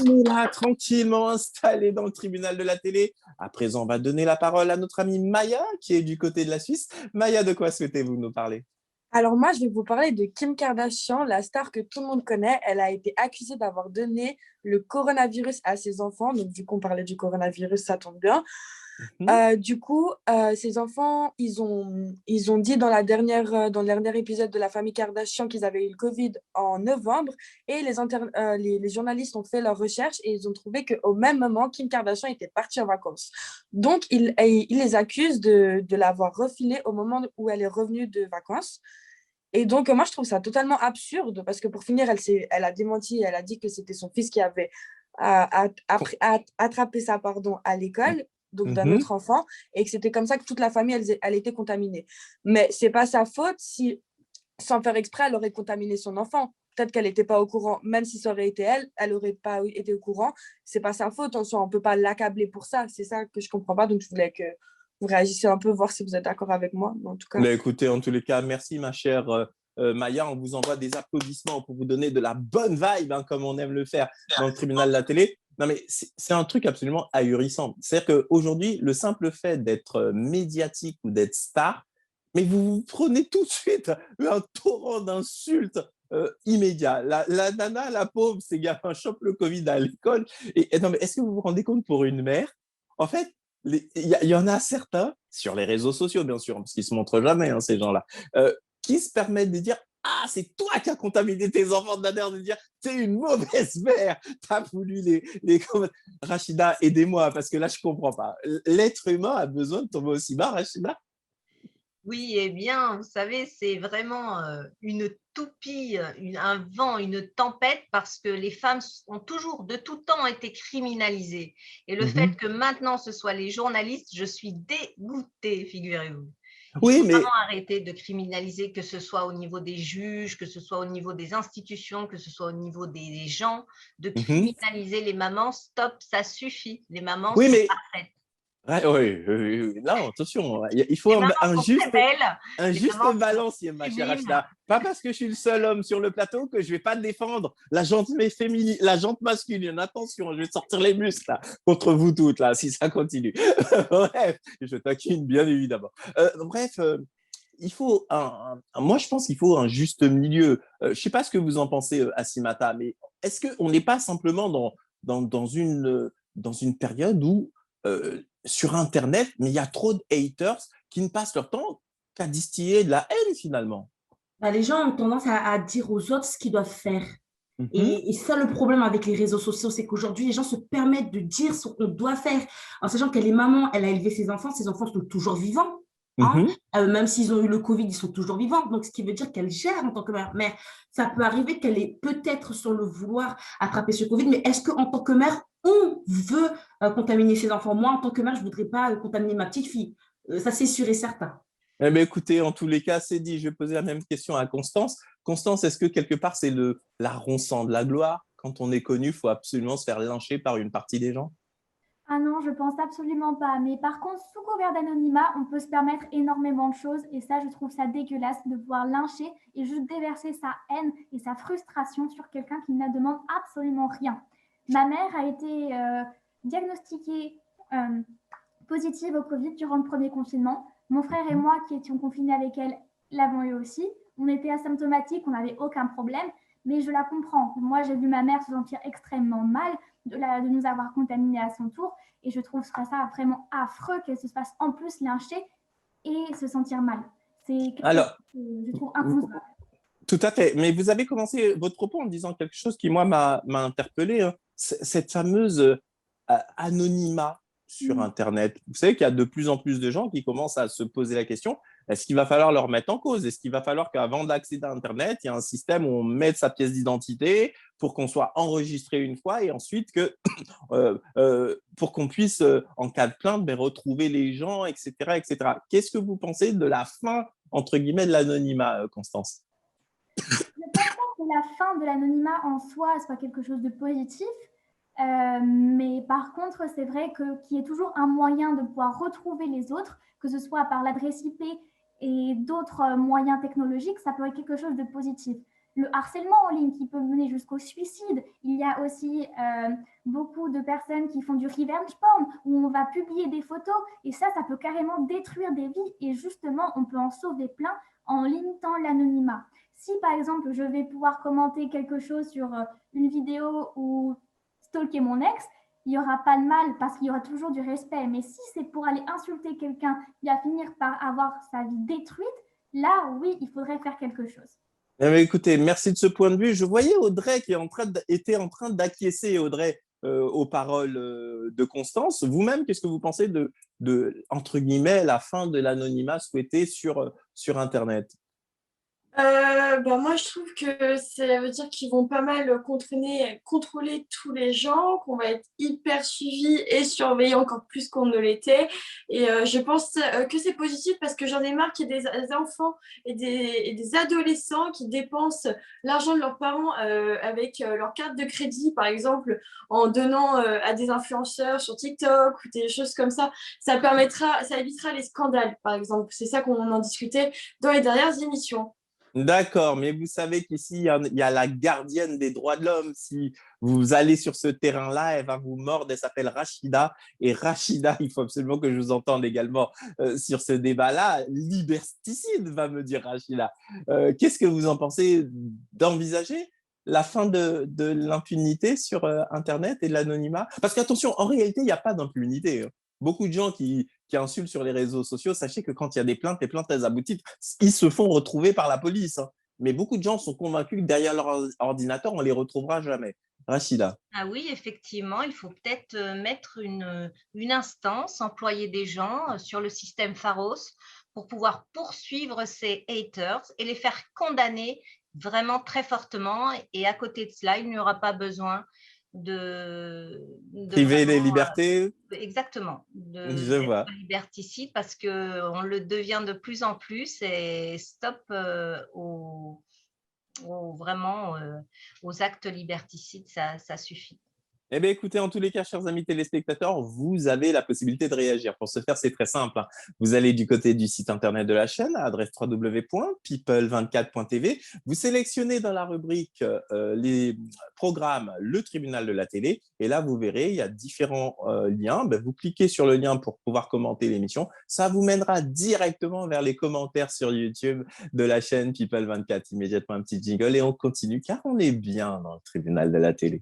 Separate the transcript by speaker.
Speaker 1: On est là, tranquillement installé dans le tribunal de la télé. À présent, on va donner la parole à notre amie Maya, qui est du côté de la Suisse. Maya, de quoi souhaitez-vous nous parler?
Speaker 2: Alors moi, je vais vous parler de Kim Kardashian, la star que tout le monde connaît. Elle a été accusée d'avoir donné le coronavirus à ses enfants. Donc, vu qu'on parlait du coronavirus, ça tombe bien.
Speaker 1: Mhm.
Speaker 2: Ces enfants, ils ont dit dans le dernier épisode de la famille Kardashian qu'ils avaient eu le Covid en novembre et les journalistes ont fait leurs recherches et ils ont trouvé qu'au même moment, Kim Kardashian était partie en vacances. Donc, ils les accusent de l'avoir refilé au moment où elle est revenue de vacances. Et donc, moi, je trouve ça totalement absurde parce que pour finir, elle a démenti, elle a dit que c'était son fils qui avait attrapé ça à l'école, donc d'un
Speaker 1: Mhm.
Speaker 2: autre enfant, et que c'était comme ça que toute la famille, elle était contaminée. Mais c'est pas sa faute si, sans faire exprès, elle aurait contaminé son enfant. Peut-être qu'elle n'était pas au courant, même si ça aurait été elle, elle n'aurait pas été au courant. C'est pas sa faute en soi, on peut pas l'accabler pour ça. C'est ça que je comprends pas, donc je voulais que vous réagissiez un peu, voir si vous êtes d'accord avec moi, mais en tout cas.
Speaker 1: Mais écoutez, en tous les cas, merci ma chère Maya. On vous envoie des applaudissements pour vous donner de la bonne vibe, hein, comme on aime le faire dans le tribunal de la télé. Non, mais c'est un truc absolument ahurissant. C'est-à-dire qu'aujourd'hui, le simple fait d'être médiatique ou d'être star, mais vous prenez tout de suite un torrent d'insultes immédiat. La nana, la pauvre, ces gamins chopent le Covid à l'école. Et non, mais est-ce que vous vous rendez compte pour une mère? En fait, il y en a certains, sur les réseaux sociaux, bien sûr, parce qu'ils se montrent jamais, hein, ces gens-là, qui se permettent de dire ah, c'est toi qui as contaminé tes enfants de de dire t'es une mauvaise mère, t'as voulu Rachida, aidez-moi, parce que là, je comprends pas. L'être humain a besoin de tomber aussi bas, Rachida?
Speaker 3: Oui, eh bien, vous savez, c'est vraiment une toupie, un vent, une tempête, parce que les femmes ont toujours, de tout temps, été criminalisées. Et le fait
Speaker 1: Mhm.
Speaker 3: que maintenant ce soit les journalistes, je suis dégoûtée, figurez-vous. Il
Speaker 1: Oui,
Speaker 3: faut
Speaker 1: mais
Speaker 3: vraiment arrêter de criminaliser, que ce soit au niveau des juges, que ce soit au niveau des institutions, que ce soit au niveau des gens, de
Speaker 1: mhm.
Speaker 3: criminaliser les mamans. Stop, ça suffit. Les mamans
Speaker 1: Oui,
Speaker 3: sont
Speaker 1: mais
Speaker 3: parfaites.
Speaker 1: ouais, oui, oui, oui. Non, attention, il faut
Speaker 3: Les mamans
Speaker 1: un
Speaker 3: sont très
Speaker 1: juste,
Speaker 3: belles,
Speaker 1: un
Speaker 3: les
Speaker 1: juste
Speaker 3: mamans sont
Speaker 1: balancier, ma chère
Speaker 3: sublimes.
Speaker 1: Rachida. Pas parce que je suis le seul homme sur le plateau que je vais pas défendre la jante féminine, la jante masculine. Attention, je vais sortir les muscles là, contre vous toutes là, si ça continue. Bref, je taquine bien évidemment. Bref, il faut moi je pense qu'il faut un juste milieu. Je sais pas ce que vous en pensez, Asimata, mais est-ce qu'on n'est pas simplement dans une période où sur Internet, mais il y a trop de haters qui ne passent leur temps qu'à distiller de la haine finalement.
Speaker 4: Bah, les gens ont tendance à dire aux autres ce qu'ils doivent faire.
Speaker 1: Mhm,
Speaker 4: Et c'est ça le problème avec les réseaux sociaux, c'est qu'aujourd'hui, les gens se permettent de dire ce qu'on doit faire, en sachant que les mamans, elle a élevé ses enfants sont toujours vivants. Hein.
Speaker 1: mhm.
Speaker 4: Même s'ils ont eu le Covid, ils sont toujours vivants. Donc, ce qui veut dire qu'elle gère en tant que mère. Mais ça peut arriver qu'elle ait peut-être sur le vouloir attraper ce Covid, mais est-ce qu'en tant que mère, on veut contaminer ses enfants? Moi, en tant que mère, je ne voudrais pas contaminer ma petite fille. Ça, c'est sûr et certain.
Speaker 1: Eh bien, écoutez, en tous les cas, c'est dit. Je vais poser la même question à Constance. Constance, est-ce que quelque part, c'est l'arroncent de la gloire? Quand on est connu, il faut absolument se faire lyncher par une partie des gens?
Speaker 5: Ah non, je pense absolument pas. Mais par contre, sous couvert d'anonymat, on peut se permettre énormément de choses. Et ça, je trouve ça dégueulasse de pouvoir lyncher et juste déverser sa haine et sa frustration sur quelqu'un qui ne demande absolument rien. Ma mère a été diagnostiquée positive au Covid durant le premier confinement. Mon frère et moi, qui étions confinés avec elle, l'avons eu aussi. On était asymptomatiques, on n'avait aucun problème, mais je la comprends. Moi, j'ai vu ma mère se sentir extrêmement mal de nous avoir contaminés à son tour, et je trouve ça vraiment affreux qu'elle se fasse en plus lyncher et se sentir mal. C'est quelque chose
Speaker 1: Alors,
Speaker 5: que je trouve inconcevable.
Speaker 1: tout à fait. Mais vous avez commencé votre propos en disant quelque chose qui, moi, m'a interpellé, hein. Cette fameuse anonymat sur Internet. Vous savez qu'il y a de plus en plus de gens qui commencent à se poser la question, est-ce qu'il va falloir leur mettre en cause? Est-ce qu'il va falloir qu'avant d'accéder à Internet, il y a un système où on mette sa pièce d'identité pour qu'on soit enregistré une fois et ensuite pour qu'on puisse, en cas de plainte, ben, retrouver les gens, etc., etc. Qu'est-ce que vous pensez de la fin, entre guillemets, de l'anonymat, Constance?
Speaker 5: Je ne pense pas que la fin de l'anonymat en soi soit quelque chose de positif, mais par contre, c'est vrai qu'il y ait toujours un moyen de pouvoir retrouver les autres, que ce soit par l'adresse IP et d'autres moyens technologiques, ça peut être quelque chose de positif. le harcèlement en ligne qui peut mener jusqu'au suicide. Il y a aussi beaucoup de personnes qui font du revenge porn où on va publier des photos et ça peut carrément détruire des vies et justement, on peut en sauver plein en limitant l'anonymat. Si par exemple, je vais pouvoir commenter quelque chose sur une vidéo ou stalker mon ex, il n'y aura pas de mal parce qu'il y aura toujours du respect. Mais si c'est pour aller insulter quelqu'un qui va finir par avoir sa vie détruite, là, oui, il faudrait faire quelque chose.
Speaker 1: Écoutez, merci de ce point de vue. Je voyais Audrey qui était en train d'acquiescer, Audrey, aux paroles de Constance. Vous-même, qu'est-ce que vous pensez de, entre guillemets, la fin de l'anonymat souhaité sur Internet?
Speaker 2: Moi, je trouve que ça veut dire qu'ils vont pas mal contrôler tous les gens, qu'on va être hyper suivi et surveillé encore plus qu'on ne l'était. Et je pense que c'est positif parce que j'en ai marre qu'il y ait des enfants et des adolescents qui dépensent l'argent de leurs parents avec leur carte de crédit, par exemple, en donnant à des influenceurs sur TikTok ou des choses comme ça. Ça évitera les scandales, par exemple. C'est ça qu'on en discutait dans les dernières émissions.
Speaker 1: D'accord, mais vous savez qu'ici, il y a la gardienne des droits de l'homme. Si vous allez sur ce terrain-là, elle va vous mordre. Elle s'appelle Rachida. Et Rachida, il faut absolument que je vous entende également sur ce débat-là. Liberticide, va me dire Rachida. Qu'est-ce que vous en pensez d'envisager la fin de l'impunité sur Internet et de l'anonymat? Parce qu'attention, en réalité, il n'y a pas d'impunité. Beaucoup de gens qui insultent sur les réseaux sociaux, sachez que quand il y a des plaintes, les plaintes, elles aboutissent. Ils se font retrouver par la police. Mais beaucoup de gens sont convaincus que derrière leur ordinateur, on ne les retrouvera jamais. Rachida.
Speaker 3: Ah oui, effectivement, il faut peut-être mettre une instance, employer des gens sur le système Pharos pour pouvoir poursuivre ces haters et les faire condamner vraiment très fortement. Et à côté de cela, il n'y aura pas besoin de
Speaker 1: Priver les
Speaker 3: vraiment,
Speaker 1: libertés.
Speaker 3: exactement,
Speaker 1: Je vois.
Speaker 3: d'être liberticide parce qu'on le devient de plus en plus et stop vraiment aux actes liberticides, ça suffit.
Speaker 1: Eh bien, écoutez, en tous les cas, chers amis téléspectateurs, vous avez la possibilité de réagir. Pour ce faire, c'est très simple. Vous allez du côté du site internet de la chaîne, à l'adresse www.people24.tv. Vous sélectionnez dans la rubrique les programmes Le Tribunal de la télé. Et là, vous verrez, il y a différents liens. Vous cliquez sur le lien pour pouvoir commenter l'émission. Ça vous mènera directement vers les commentaires sur YouTube de la chaîne People24. Immédiatement, un petit jingle et on continue car on est bien dans le Tribunal de la télé.